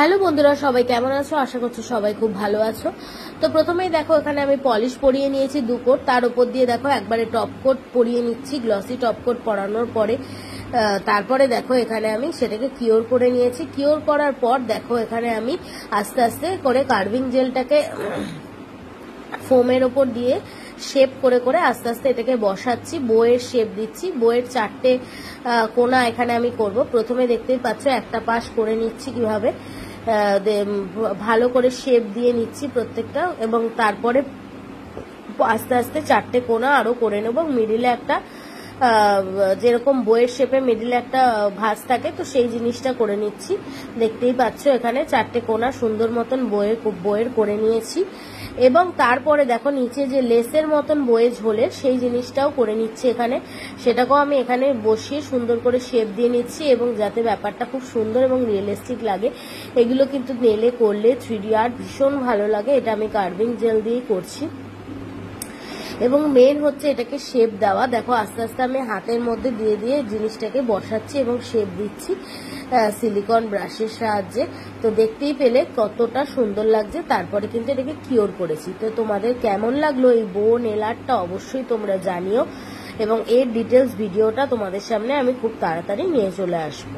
Hello বন্ধুরা, সবাই কেমন আছো? আশা করছি সবাই খুব ভালো আছো। তো প্রথমেই দেখো এখানে আমি পলিশ পরিয়ে নিয়েছি 2 কোট, তার উপর দিয়ে দেখো একবারে টপ কোট পরিয়ে নিচ্ছি। গ্লসি টপ কোট পরানোর পরে তারপরে দেখো এখানে আমি সেটাকে কিওর করে নিয়েছি। কিওর করার পর দেখো এখানে আমি আস্তে আস্তে করে কার্ভিং জেলটাকে ফোমের ওপর দিয়ে শেপ করে করে আস্তে আস্তে এটাকে বসাচ্ছি, বইয়ের শেপ দিচ্ছি। বইয়ের 4টে কোনা এখানে আমি করব। প্রথমে দেখতেই পাচ্ছ একটা পাশ করে নিচ্ছি কিভাবে, ভালো করে শেপ দিয়ে নিচ্ছি প্রত্যেকটা, এবং তারপরে আস্তে আস্তে 4টে কোনা আরো করে নেব। মিডিলে একটা যেরকম বইয়ের শেপে মিডিলে একটা ভাঁজ থাকে, তো সেই জিনিসটা করে নিচ্ছি। দেখতেই পাচ্ছ এখানে 4টে কোনা সুন্দর মতন বইয়ের করে নিয়েছি। এবং তারপরে দেখো নিচে যে লেসের মতন বয়ে ঝোলের সেই জিনিসটাও করে নিচ্ছি এখানে। সেটাকেও আমি এখানে বসিয়ে সুন্দর করে শেপ দিয়ে নিচ্ছি, এবং যাতে ব্যাপারটা খুব সুন্দর এবং রিয়েলিস্টিক লাগে। এগুলো কিন্তু নেলে করলে 3D আর্ট ভীষণ ভালো লাগে। এটা আমি কার্ভিং জেল দিয়েই করছি, এবং মেন হচ্ছে এটাকে শেপ দেওয়া। দেখো আস্তে আস্তে আমি হাতের মধ্যে দিয়ে দিয়ে জিনিসটাকে বসাচ্ছি এবং শেপ দিচ্ছি সিলিকন ব্রাশের সাহায্যে। তো দেখতেই পেলে কতটা সুন্দর লাগছে। তারপরে কিন্তু এটাকে কিওর করেছি। তো তোমাদের কেমন লাগলো এই বো নেল আর্টটা অবশ্যই তোমরা জানিও, এবং এর ডিটেলস ভিডিওটা তোমাদের সামনে আমি খুব তাড়াতাড়ি নিয়ে চলে আসবো।